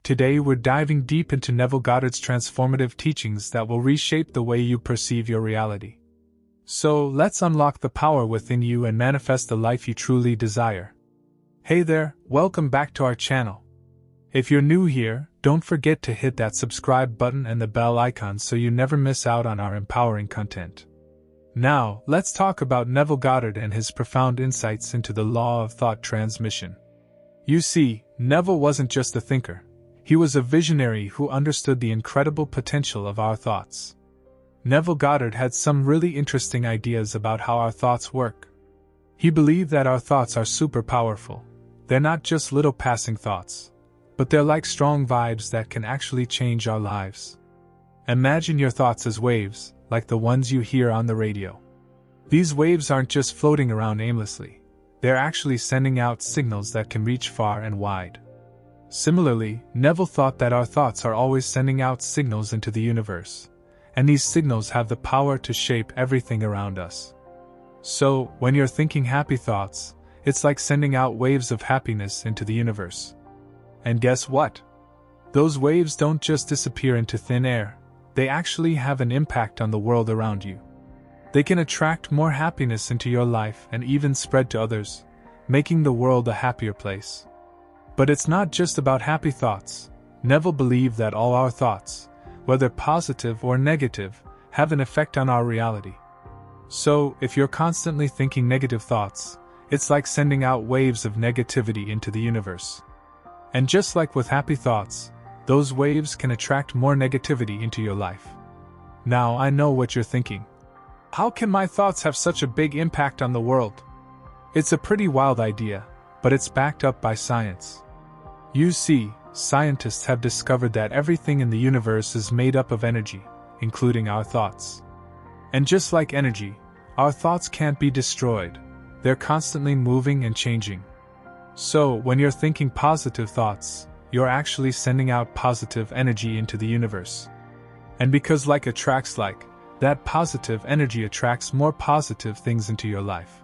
Today we're diving deep into Neville Goddard's transformative teachings that will reshape the way you perceive your reality. So, let's unlock the power within you and manifest the life you truly desire. Hey there, welcome back to our channel. If you're new here, don't forget to hit that subscribe button and the bell icon so you never miss out on our empowering content. Now, let's talk about Neville Goddard and his profound insights into the law of thought transmission. You see, Neville wasn't just a thinker. He was a visionary who understood the incredible potential of our thoughts. Neville Goddard had some really interesting ideas about how our thoughts work. He believed that our thoughts are super powerful. They're not just little passing thoughts, but they're like strong vibes that can actually change our lives. Imagine your thoughts as waves, like the ones you hear on the radio. These waves aren't just floating around aimlessly. They're actually sending out signals that can reach far and wide. Similarly, Neville thought that our thoughts are always sending out signals into the universe, and these signals have the power to shape everything around us. So, when you're thinking happy thoughts, it's like sending out waves of happiness into the universe. And guess what? Those waves don't just disappear into thin air. They actually have an impact on the world around you. They can attract more happiness into your life and even spread to others, making the world a happier place. But it's not just about happy thoughts. Neville believed that all our thoughts, whether positive or negative, have an effect on our reality. So, if you're constantly thinking negative thoughts, it's like sending out waves of negativity into the universe. And just like with happy thoughts, those waves can attract more negativity into your life. Now I know what you're thinking. How can my thoughts have such a big impact on the world? It's a pretty wild idea, but it's backed up by science. You see, scientists have discovered that everything in the universe is made up of energy, including our thoughts. And just like energy, our thoughts can't be destroyed. They're constantly moving and changing. So, when you're thinking positive thoughts, you're actually sending out positive energy into the universe. And because like attracts like, that positive energy attracts more positive things into your life.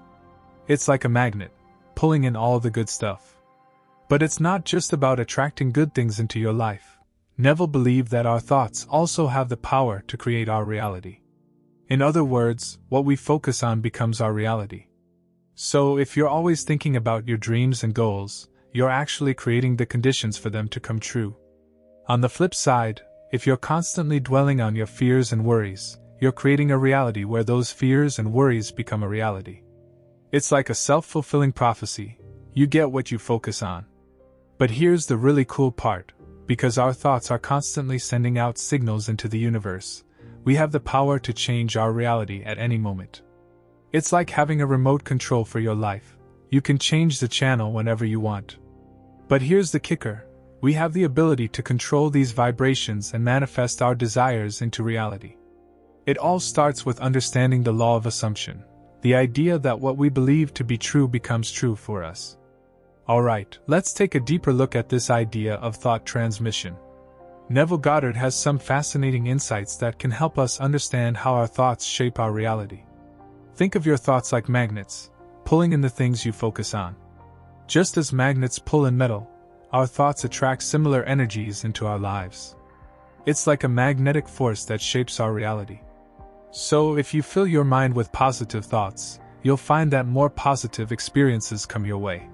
It's like a magnet, pulling in all the good stuff. But it's not just about attracting good things into your life. Neville believed that our thoughts also have the power to create our reality. In other words, what we focus on becomes our reality. So if you're always thinking about your dreams and goals, you're actually creating the conditions for them to come true. On the flip side, if you're constantly dwelling on your fears and worries, you're creating a reality where those fears and worries become a reality. It's like a self-fulfilling prophecy. You get what you focus on. But here's the really cool part. Because our thoughts are constantly sending out signals into the universe, we have the power to change our reality at any moment. It's like having a remote control for your life. You can change the channel whenever you want. But here's the kicker. We have the ability to control these vibrations and manifest our desires into reality. It all starts with understanding the law of assumption, the idea that what we believe to be true becomes true for us. Alright, let's take a deeper look at this idea of thought transmission. Neville Goddard has some fascinating insights that can help us understand how our thoughts shape our reality. Think of your thoughts like magnets, pulling in the things you focus on. Just as magnets pull in metal, our thoughts attract similar energies into our lives. It's like a magnetic force that shapes our reality. So if you fill your mind with positive thoughts, you'll find that more positive experiences come your way.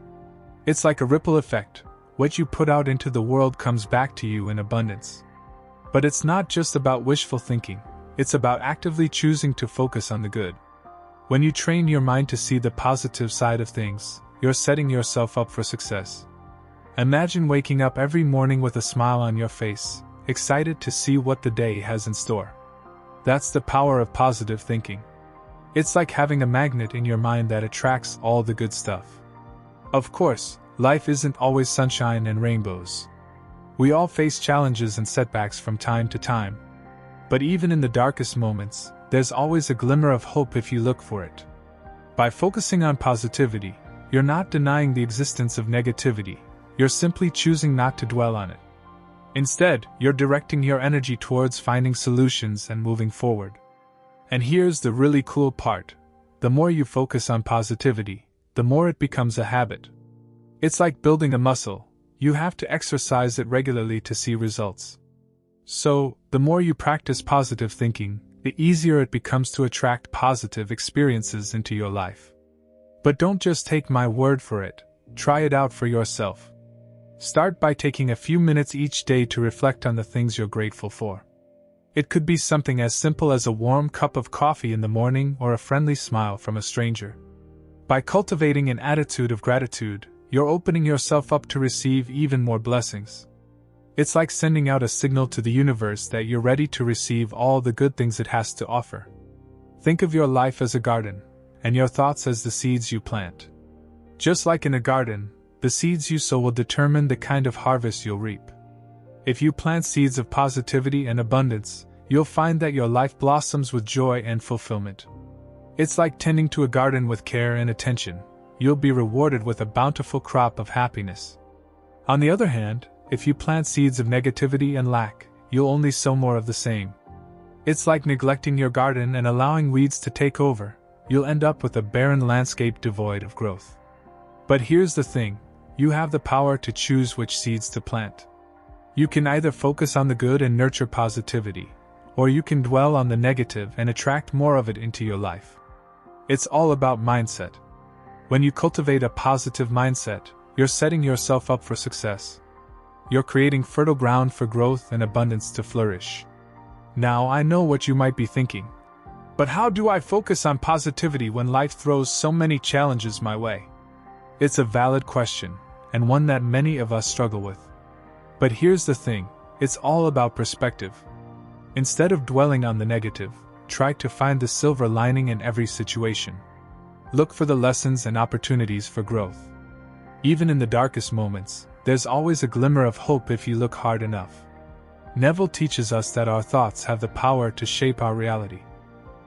It's like a ripple effect. What you put out into the world comes back to you in abundance. But it's not just about wishful thinking, it's about actively choosing to focus on the good. When you train your mind to see the positive side of things, you're setting yourself up for success. Imagine waking up every morning with a smile on your face, excited to see what the day has in store. That's the power of positive thinking. It's like having a magnet in your mind that attracts all the good stuff. Of course, life isn't always sunshine and rainbows. We all face challenges and setbacks from time to time. But even in the darkest moments, there's always a glimmer of hope if you look for it. By focusing on positivity, you're not denying the existence of negativity, you're simply choosing not to dwell on it. Instead, you're directing your energy towards finding solutions and moving forward. And here's the really cool part. The more you focus on positivity, the more it becomes a habit. It's like building a muscle. You have to exercise it regularly to see results. So, the more you practice positive thinking, the easier it becomes to attract positive experiences into your life. But don't just take my word for it, try it out for yourself. Start by taking a few minutes each day to reflect on the things you're grateful for. It could be something as simple as a warm cup of coffee in the morning or a friendly smile from a stranger. By cultivating an attitude of gratitude, you're opening yourself up to receive even more blessings. It's like sending out a signal to the universe that you're ready to receive all the good things it has to offer. Think of your life as a garden, and your thoughts as the seeds you plant. Just like in a garden, the seeds you sow will determine the kind of harvest you'll reap. If you plant seeds of positivity and abundance, you'll find that your life blossoms with joy and fulfillment. It's like tending to a garden with care and attention. You'll be rewarded with a bountiful crop of happiness. On the other hand, if you plant seeds of negativity and lack, you'll only sow more of the same. It's like neglecting your garden and allowing weeds to take over. You'll end up with a barren landscape devoid of growth. But here's the thing, you have the power to choose which seeds to plant. You can either focus on the good and nurture positivity, or you can dwell on the negative and attract more of it into your life. It's all about mindset. When you cultivate a positive mindset, you're setting yourself up for success. You're creating fertile ground for growth and abundance to flourish. Now I know what you might be thinking. But how do I focus on positivity when life throws so many challenges my way? It's a valid question, and one that many of us struggle with. But here's the thing, it's all about perspective. Instead of dwelling on the negative, try to find the silver lining in every situation. Look for the lessons and opportunities for growth. Even in the darkest moments, there's always a glimmer of hope if you look hard enough. Neville teaches us that our thoughts have the power to shape our reality.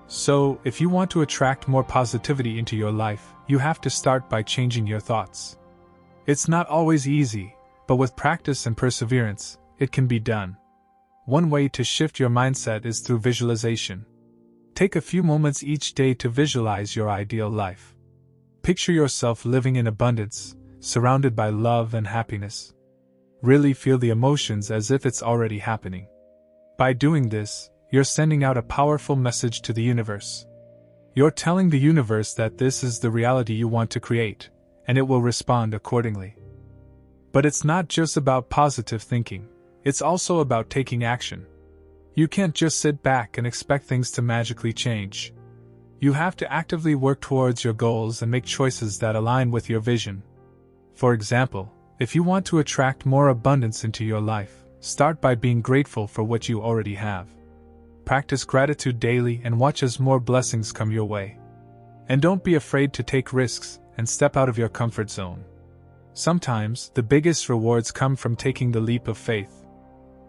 So, if you want to attract more positivity into your life, you have to start by changing your thoughts. It's not always easy, but with practice and perseverance, it can be done. One way to shift your mindset is through visualization. Take a few moments each day to visualize your ideal life. Picture yourself living in abundance, surrounded by love and happiness. Really feel the emotions as if it's already happening. By doing this, you're sending out a powerful message to the universe. You're telling the universe that this is the reality you want to create, and it will respond accordingly. But it's not just about positive thinking, it's also about taking action. You can't just sit back and expect things to magically change. You have to actively work towards your goals and make choices that align with your vision. For example, if you want to attract more abundance into your life, start by being grateful for what you already have. Practice gratitude daily and watch as more blessings come your way. And don't be afraid to take risks and step out of your comfort zone. Sometimes, the biggest rewards come from taking the leap of faith.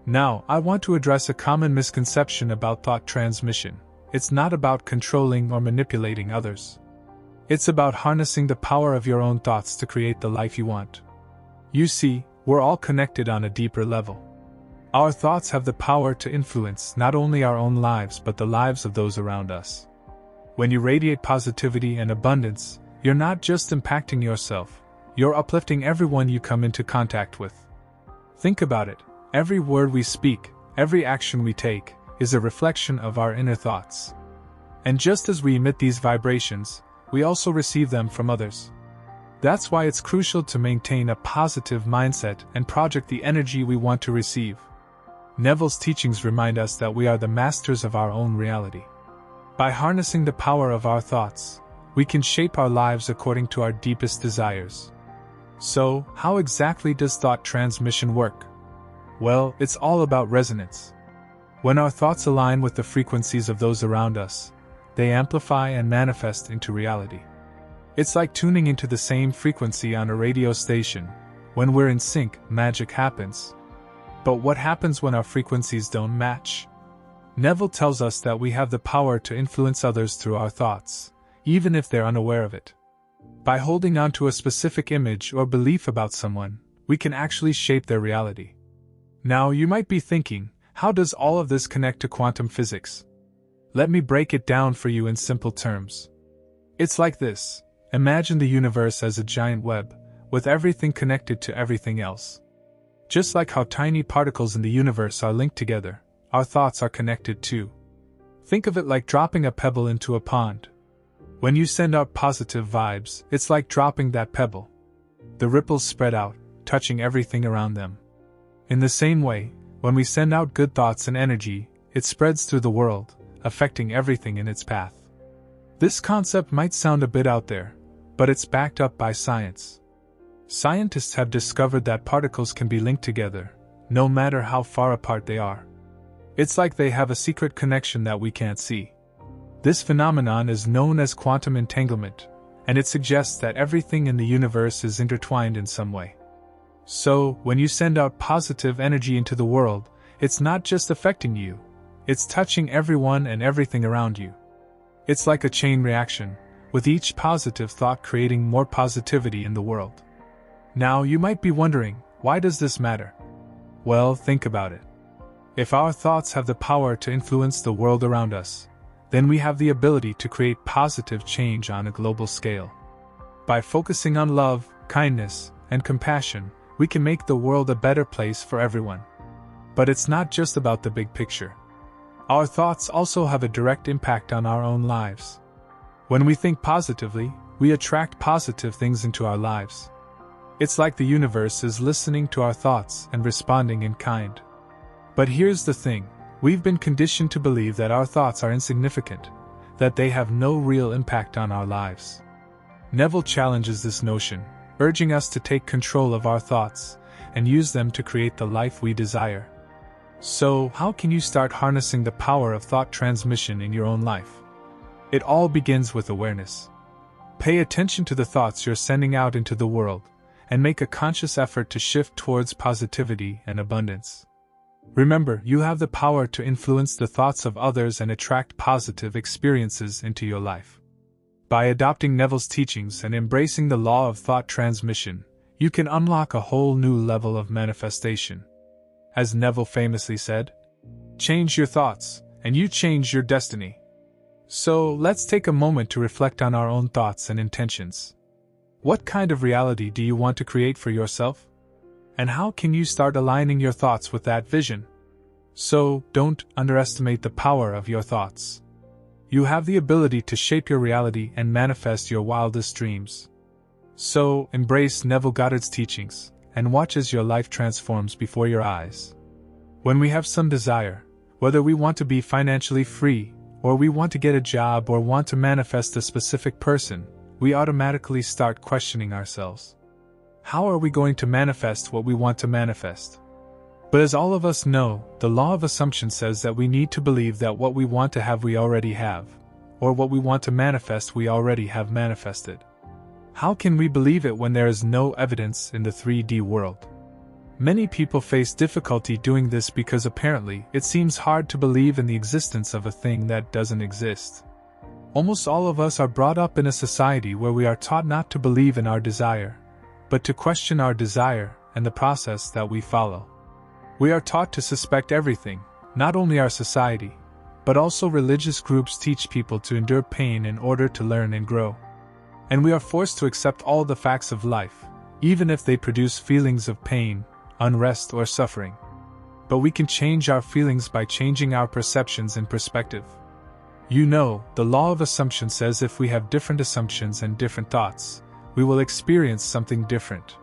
Now, I want to address a common misconception about thought transmission. It's not about controlling or manipulating others. It's about harnessing the power of your own thoughts to create the life you want. You see, we're all connected on a deeper level. Our thoughts have the power to influence not only our own lives but the lives of those around us. When you radiate positivity and abundance, you're not just impacting yourself, you're uplifting everyone you come into contact with. Think about it, every word we speak, every action we take, is a reflection of our inner thoughts. And just as we emit these vibrations, we also receive them from others. That's why it's crucial to maintain a positive mindset and project the energy we want to receive. Neville's teachings remind us that we are the masters of our own reality. By harnessing the power of our thoughts, we can shape our lives according to our deepest desires. So, how exactly does thought transmission work? Well, it's all about resonance. When our thoughts align with the frequencies of those around us, they amplify and manifest into reality. It's like tuning into the same frequency on a radio station. When we're in sync, magic happens. But what happens when our frequencies don't match? Neville tells us that we have the power to influence others through our thoughts, even if they're unaware of it. By holding on to a specific image or belief about someone, we can actually shape their reality. Now you might be thinking, how does all of this connect to quantum physics? Let me break it down for you in simple terms. It's like this. Imagine the universe as a giant web, with everything connected to everything else. Just like how tiny particles in the universe are linked together, our thoughts are connected too. Think of it like dropping a pebble into a pond. When you send out positive vibes, it's like dropping that pebble. The ripples spread out, touching everything around them. In the same way, when we send out good thoughts and energy, it spreads through the world, affecting everything in its path. This concept might sound a bit out there, but it's backed up by science. Scientists have discovered that particles can be linked together, no matter how far apart they are. It's like they have a secret connection that we can't see. This phenomenon is known as quantum entanglement, and it suggests that everything in the universe is intertwined in some way. So, when you send out positive energy into the world, it's not just affecting you, it's touching everyone and everything around you. It's like a chain reaction, with each positive thought creating more positivity in the world. Now, you might be wondering, why does this matter? Well, think about it. If our thoughts have the power to influence the world around us, then we have the ability to create positive change on a global scale. By focusing on love, kindness, and compassion, we can make the world a better place for everyone. But it's not just about the big picture. Our thoughts also have a direct impact on our own lives. When we think positively, we attract positive things into our lives. It's like the universe is listening to our thoughts and responding in kind. But here's the thing, we've been conditioned to believe that our thoughts are insignificant, that they have no real impact on our lives. Neville challenges this notion, urging us to take control of our thoughts and use them to create the life we desire. So, how can you start harnessing the power of thought transmission in your own life? It all begins with awareness. Pay attention to the thoughts you're sending out into the world, and make a conscious effort to shift towards positivity and abundance. Remember, you have the power to influence the thoughts of others and attract positive experiences into your life. By adopting Neville's teachings and embracing the law of thought transmission, you can unlock a whole new level of manifestation. As Neville famously said, "Change your thoughts, and you change your destiny." So, let's take a moment to reflect on our own thoughts and intentions. What kind of reality do you want to create for yourself? And how can you start aligning your thoughts with that vision? So, don't underestimate the power of your thoughts. You have the ability to shape your reality and manifest your wildest dreams. So, embrace Neville Goddard's teachings, and watch as your life transforms before your eyes. When we have some desire, whether we want to be financially free, or we want to get a job or want to manifest a specific person, we automatically start questioning ourselves. How are we going to manifest what we want to manifest? But as all of us know, the law of assumption says that we need to believe that what we want to have we already have, or what we want to manifest we already have manifested. How can we believe it when there is no evidence in the 3D world? Many people face difficulty doing this because apparently it seems hard to believe in the existence of a thing that doesn't exist. Almost all of us are brought up in a society where we are taught not to believe in our desire, but to question our desire and the process that we follow. We are taught to suspect everything, not only our society, but also religious groups teach people to endure pain in order to learn and grow. And we are forced to accept all the facts of life, even if they produce feelings of pain, unrest, or suffering. But we can change our feelings by changing our perceptions and perspective. You know, the law of assumption says if we have different assumptions and different thoughts, we will experience something different.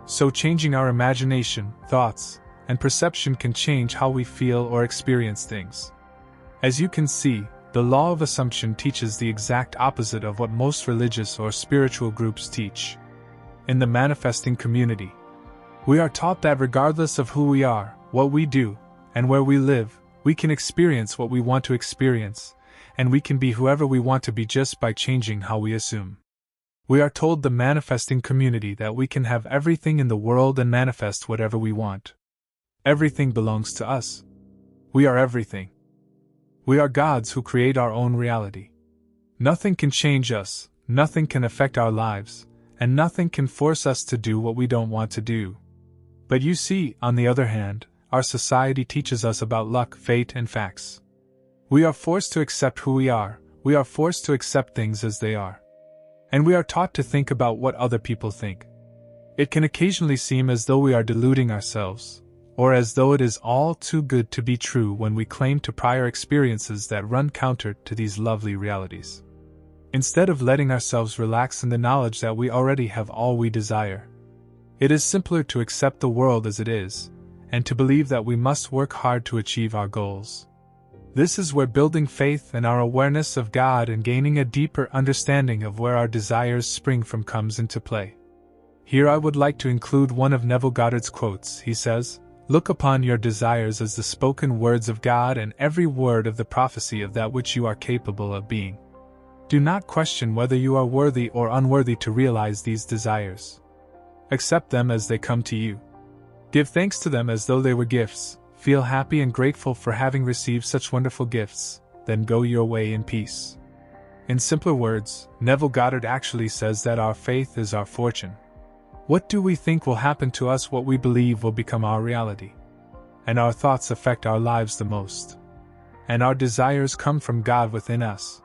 So changing our imagination, thoughts, and perception can change how we feel or experience things. As you can see, the law of assumption teaches the exact opposite of what most religious or spiritual groups teach. In the manifesting community, we are taught that regardless of who we are, what we do, and where we live, we can experience what we want to experience, and we can be whoever we want to be just by changing how we assume. We are told the manifesting community that we can have everything in the world and manifest whatever we want. Everything belongs to us. We are everything. We are gods who create our own reality. Nothing can change us, nothing can affect our lives, and nothing can force us to do what we don't want to do. But you see, on the other hand, our society teaches us about luck, fate, and facts. We are forced to accept who we are forced to accept things as they are. And we are taught to think about what other people think. It can occasionally seem as though we are deluding ourselves, or as though it is all too good to be true when we claim to prior experiences that run counter to these lovely realities. Instead of letting ourselves relax in the knowledge that we already have all we desire, it is simpler to accept the world as it is, and to believe that we must work hard to achieve our goals. This is where building faith and our awareness of God and gaining a deeper understanding of where our desires spring from comes into play. Here I would like to include one of Neville Goddard's quotes. He says, "Look upon your desires as the spoken words of God and every word of the prophecy of that which you are capable of being. Do not question whether you are worthy or unworthy to realize these desires. Accept them as they come to you. Give thanks to them as though they were gifts. Feel happy and grateful for having received such wonderful gifts, then go your way in peace." In simpler words, Neville Goddard actually says that our faith is our fortune. What do we think will happen to us? What we believe will become our reality. And our thoughts affect our lives the most. And our desires come from God within us.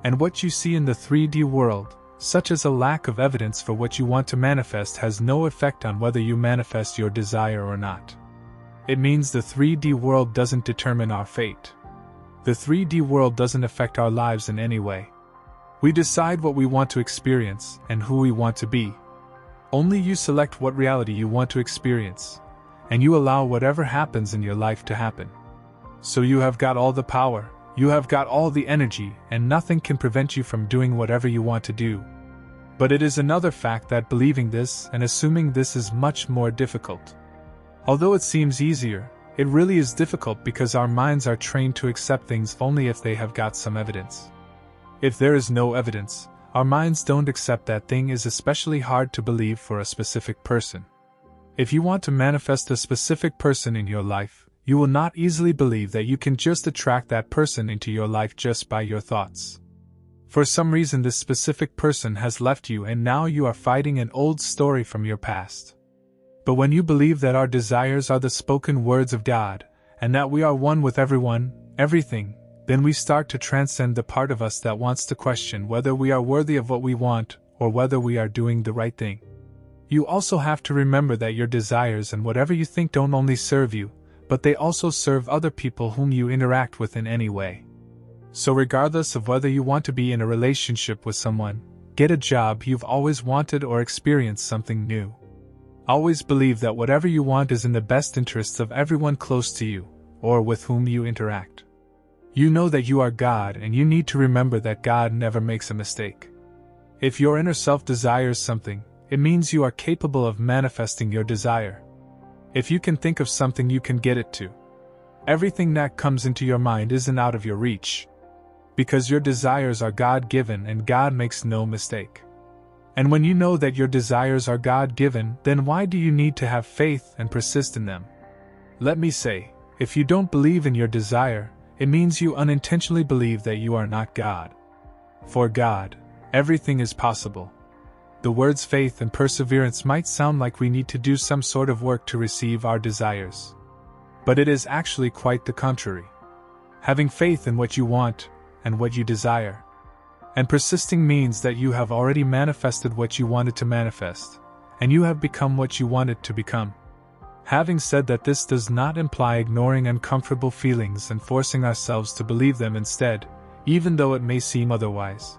And what you see in the 3D world, such as a lack of evidence for what you want to manifest, has no effect on whether you manifest your desire or not. It means the 3D world doesn't determine our fate. The 3D world doesn't affect our lives in any way. We decide what we want to experience and who we want to be. Only you select what reality you want to experience, and you allow whatever happens in your life to happen. So you have got all the power, you have got all the energy, and nothing can prevent you from doing whatever you want to do. But it is another fact that believing this and assuming this is much more difficult. Although it seems easier, it really is difficult because our minds are trained to accept things only if they have got some evidence. If there is no evidence, our minds don't accept that thing. Is especially hard to believe for a specific person. If you want to manifest a specific person in your life, you will not easily believe that you can just attract that person into your life just by your thoughts. For some reason this specific person has left you and now you are fighting an old story from your past. But when you believe that our desires are the spoken words of God, and that we are one with everyone, everything, then we start to transcend the part of us that wants to question whether we are worthy of what we want, or whether we are doing the right thing. You also have to remember that your desires and whatever you think don't only serve you, but they also serve other people whom you interact with in any way. So regardless of whether you want to be in a relationship with someone, get a job you've always wanted, or experience something new, always believe that whatever you want is in the best interests of everyone close to you, or with whom you interact. You know that you are God, and you need to remember that God never makes a mistake. If your inner self desires something, it means you are capable of manifesting your desire. If you can think of something, you can get it too. Everything that comes into your mind isn't out of your reach. Because your desires are God-given and God makes no mistake. And when you know that your desires are God-given, then why do you need to have faith and persist in them? Let me say, if you don't believe in your desire, it means you unintentionally believe that you are not God. For God, everything is possible. The words faith and perseverance might sound like we need to do some sort of work to receive our desires. But it is actually quite the contrary. Having faith in what you want and what you desire, and persisting means that you have already manifested what you wanted to manifest, and you have become what you wanted to become. Having said that, this does not imply ignoring uncomfortable feelings and forcing ourselves to believe them instead, even though it may seem otherwise.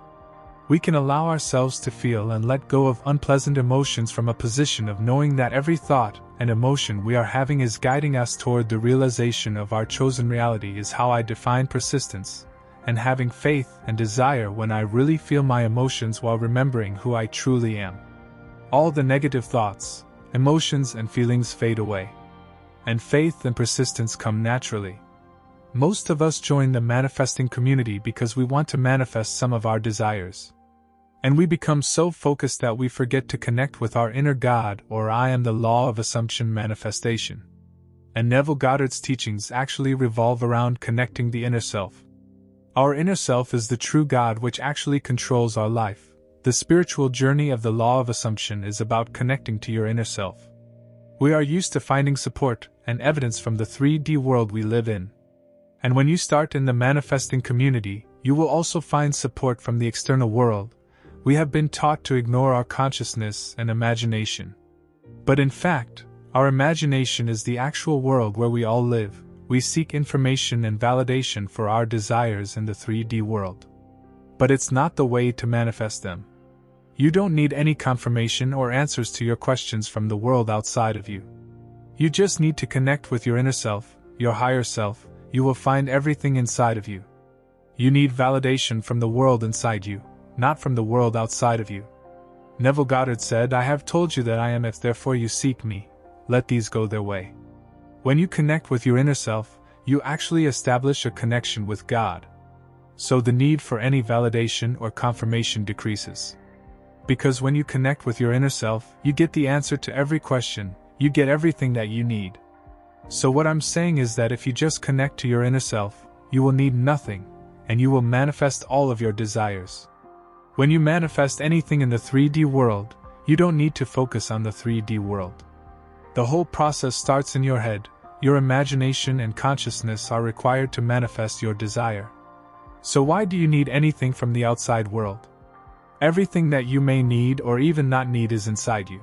We can allow ourselves to feel and let go of unpleasant emotions from a position of knowing that every thought and emotion we are having is guiding us toward the realization of our chosen reality. Is how I define persistence, and having faith and desire when I really feel my emotions while remembering who I truly am. All the negative thoughts, emotions and feelings fade away, and faith and persistence come naturally. Most of us join the manifesting community because we want to manifest some of our desires. And we become so focused that we forget to connect with our inner God, or I am the law of assumption manifestation. And Neville Goddard's teachings actually revolve around connecting the inner self. Our inner self is the true God which actually controls our life. The spiritual journey of the law of assumption is about connecting to your inner self. We are used to finding support and evidence from the 3D world we live in. And when you start in the manifesting community, you will also find support from the external world. We have been taught to ignore our consciousness and imagination. But in fact, our imagination is the actual world where we all live. We seek information and validation for our desires in the 3D world. But it's not the way to manifest them. You don't need any confirmation or answers to your questions from the world outside of you. You just need to connect with your inner self, your higher self. You will find everything inside of you. You need validation from the world inside you, not from the world outside of you. Neville Goddard said, "I have told you that I am, if therefore you seek me, let these go their way." When you connect with your inner self, you actually establish a connection with God. So the need for any validation or confirmation decreases. Because when you connect with your inner self, you get the answer to every question, you get everything that you need. So what I'm saying is that if you just connect to your inner self, you will need nothing, and you will manifest all of your desires. When you manifest anything in the 3D world, you don't need to focus on the 3D world. The whole process starts in your head. Your imagination and consciousness are required to manifest your desire. So why do you need anything from the outside world? Everything that you may need or even not need is inside you.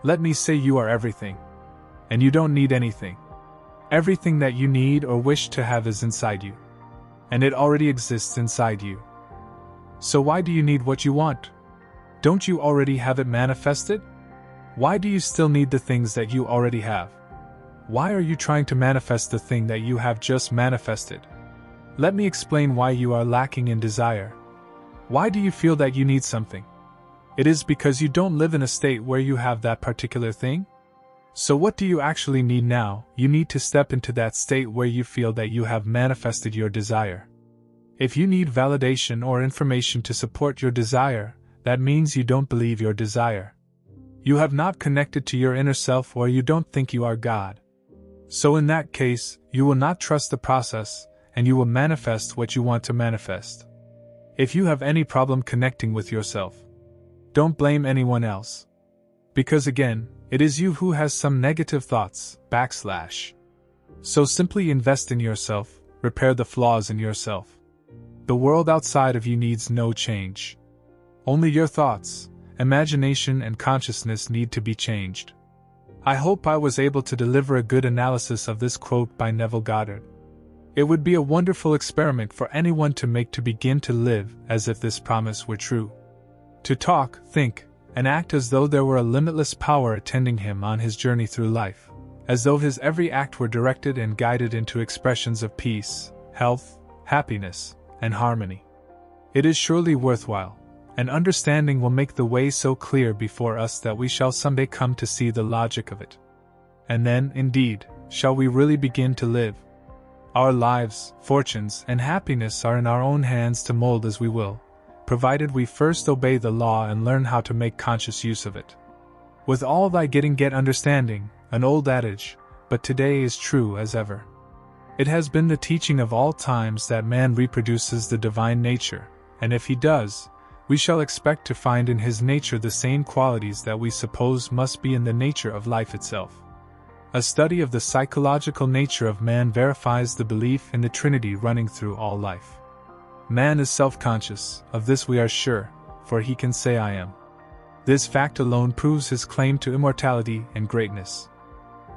Let me say you are everything. And you don't need anything. Everything that you need or wish to have is inside you. And it already exists inside you. So why do you need what you want? Don't you already have it manifested? Why do you still need the things that you already have? Why are you trying to manifest the thing that you have just manifested? Let me explain why you are lacking in desire. Why do you feel that you need something? It is because you don't live in a state where you have that particular thing. So what do you actually need now? You need to step into that state where you feel that you have manifested your desire. If you need validation or information to support your desire, that means you don't believe your desire. You have not connected to your inner self, or you don't think you are God. So in that case, you will not trust the process, and you will manifest what you want to manifest. If you have any problem connecting with yourself, don't blame anyone else. Because again, it is you who has some negative thoughts, /. So simply invest in yourself, repair the flaws in yourself. The world outside of you needs no change. Only your thoughts, imagination and consciousness need to be changed. I hope I was able to deliver a good analysis of this quote by Neville Goddard. It would be a wonderful experiment for anyone to make to begin to live as if this promise were true. To talk, think, and act as though there were a limitless power attending him on his journey through life, as though his every act were directed and guided into expressions of peace, health, happiness, and harmony. It is surely worthwhile, and understanding will make the way so clear before us that we shall someday come to see the logic of it. And then, indeed, shall we really begin to live. Our lives, fortunes, and happiness are in our own hands to mold as we will, provided we first obey the law and learn how to make conscious use of it. With all thy getting get understanding, an old adage, but today is true as ever. It has been the teaching of all times that man reproduces the divine nature, and if he does, we shall expect to find in his nature the same qualities that we suppose must be in the nature of life itself. A study of the psychological nature of man verifies the belief in the Trinity running through all life. Man is self-conscious, of this we are sure, for he can say I am. This fact alone proves his claim to immortality and greatness.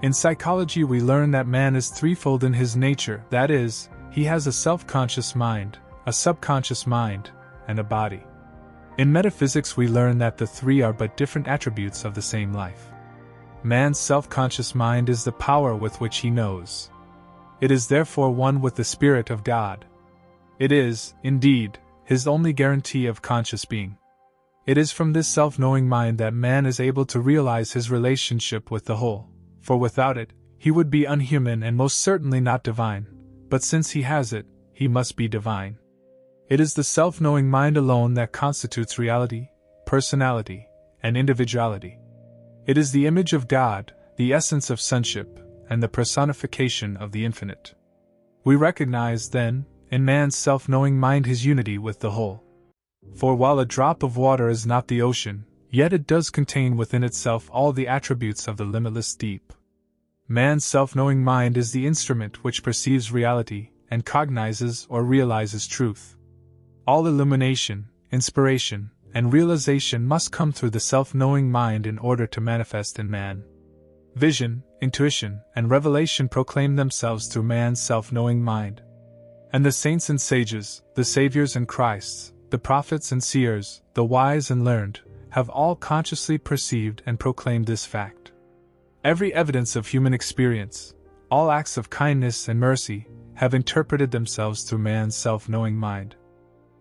In psychology we learn that man is threefold in his nature, that is, he has a self-conscious mind, a subconscious mind, and a body. In metaphysics we learn that the three are but different attributes of the same life. Man's self-conscious mind is the power with which he knows. It is therefore one with the Spirit of God. It is, indeed, his only guarantee of conscious being. It is from this self-knowing mind that man is able to realize his relationship with the whole, for without it, he would be unhuman and most certainly not divine, but since he has it, he must be divine. It is the self-knowing mind alone that constitutes reality, personality, and individuality. It is the image of God, the essence of sonship, and the personification of the infinite. We recognize, then, in man's self-knowing mind his unity with the whole. For while a drop of water is not the ocean, yet it does contain within itself all the attributes of the limitless deep. Man's self-knowing mind is the instrument which perceives reality, and cognizes or realizes truth. All illumination, inspiration, and realization must come through the self-knowing mind in order to manifest in man. Vision, intuition, and revelation proclaim themselves through man's self-knowing mind. And the saints and sages, the saviors and Christs, the prophets and seers, the wise and learned, have all consciously perceived and proclaimed this fact. Every evidence of human experience, all acts of kindness and mercy, have interpreted themselves through man's self-knowing mind.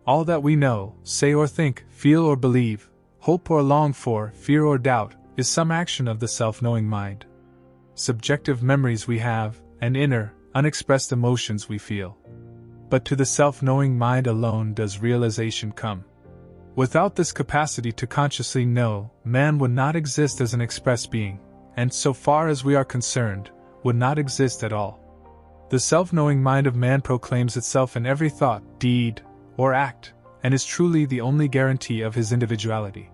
All that we know, say or think, feel or believe, hope or long for, fear or doubt, is some action of the self-knowing mind. Subjective memories we have, and inner, unexpressed emotions we feel. But to the self-knowing mind alone does realization come. Without this capacity to consciously know, man would not exist as an express being, and so far as we are concerned, would not exist at all. The self-knowing mind of man proclaims itself in every thought, deed, or act, and is truly the only guarantee of his individuality.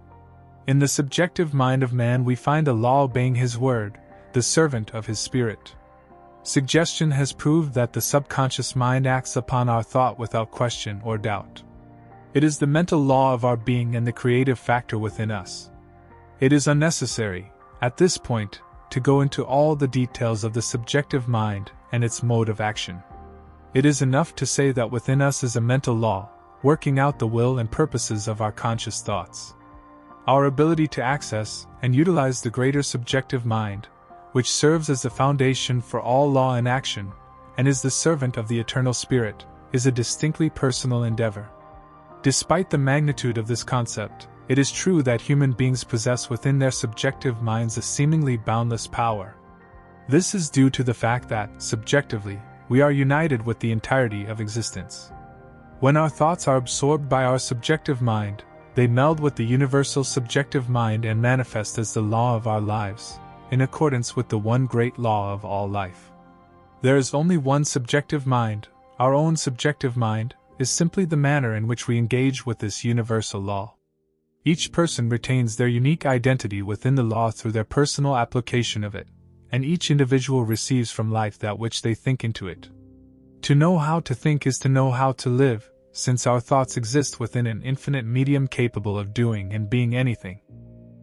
In the subjective mind of man we find a law obeying his word, the servant of his spirit. Suggestion has proved that the subconscious mind acts upon our thought without question or doubt. It is the mental law of our being and the creative factor within us. It is unnecessary, at this point, to go into all the details of the subjective mind and its mode of action. It is enough to say that within us is a mental law, working out the will and purposes of our conscious thoughts. Our ability to access and utilize the greater subjective mind, which serves as the foundation for all law and action, and is the servant of the eternal spirit, is a distinctly personal endeavor. Despite the magnitude of this concept, it is true that human beings possess within their subjective minds a seemingly boundless power. This is due to the fact that, subjectively, we are united with the entirety of existence. When our thoughts are absorbed by our subjective mind, they meld with the universal subjective mind and manifest as the law of our lives, in accordance with the one great law of all life. There is only one subjective mind. Our own subjective mind is simply the manner in which we engage with this universal law. Each person retains their unique identity within the law through their personal application of it, and each individual receives from life that which they think into it. To know how to think is to know how to live, since our thoughts exist within an infinite medium capable of doing and being anything.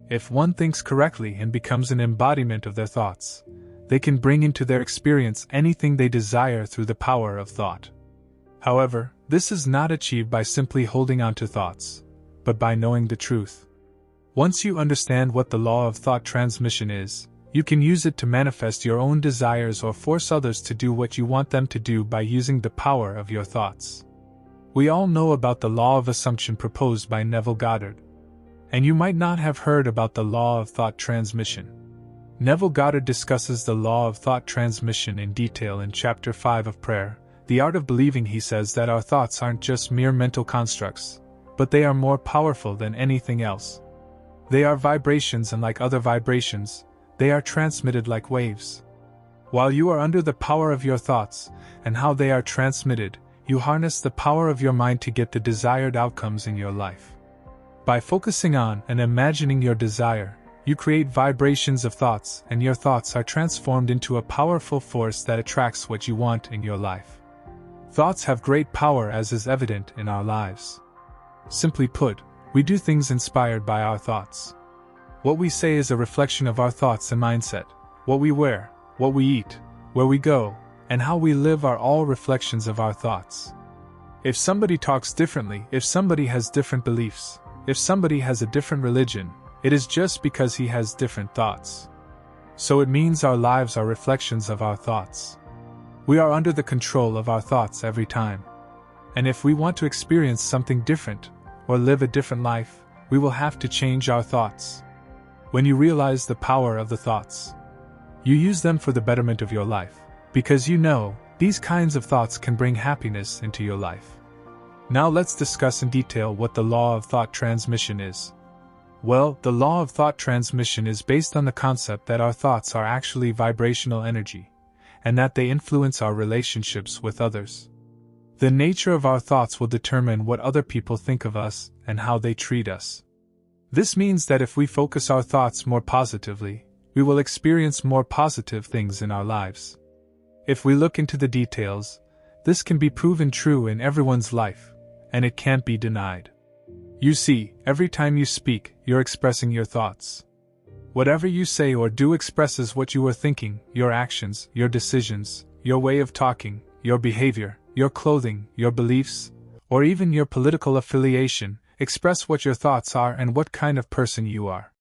If one thinks correctly and becomes an embodiment of their thoughts, they can bring into their experience anything they desire through the power of thought. However, this is not achieved by simply holding on to thoughts, but by knowing the truth. Once you understand what the law of thought transmission is, you can use it to manifest your own desires or force others to do what you want them to do by using the power of your thoughts. We all know about the law of assumption proposed by Neville Goddard. And you might not have heard about the law of thought transmission. Neville Goddard discusses the law of thought transmission in detail in Chapter 5 of Prayer, The Art of Believing. He says that our thoughts aren't just mere mental constructs, but they are more powerful than anything else. They are vibrations, and like other vibrations, they are transmitted like waves. While you are under the power of your thoughts, and how they are transmitted, you harness the power of your mind to get the desired outcomes in your life. By focusing on and imagining your desire, you create vibrations of thoughts, and your thoughts are transformed into a powerful force that attracts what you want in your life. Thoughts have great power, as is evident in our lives. Simply put, we do things inspired by our thoughts. What we say is a reflection of our thoughts and mindset. What we wear, what we eat, where we go, and how we live are all reflections of our thoughts. If somebody talks differently, if somebody has different beliefs, if somebody has a different religion, it is just because he has different thoughts. So it means our lives are reflections of our thoughts. We are under the control of our thoughts every time. And if we want to experience something different, or live a different life, we will have to change our thoughts. When you realize the power of the thoughts, you use them for the betterment of your life, because you know, these kinds of thoughts can bring happiness into your life. Now let's discuss in detail what the law of thought transmission is. Well, the law of thought transmission is based on the concept that our thoughts are actually vibrational energy, and that they influence our relationships with others. The nature of our thoughts will determine what other people think of us and how they treat us. This means that if we focus our thoughts more positively, we will experience more positive things in our lives. If we look into the details, this can be proven true in everyone's life, and it can't be denied. You see, every time you speak, you're expressing your thoughts. Whatever you say or do expresses what you are thinking, your actions, your decisions, your way of talking, your behavior, your clothing, your beliefs, or even your political affiliation, express what your thoughts are and what kind of person you are.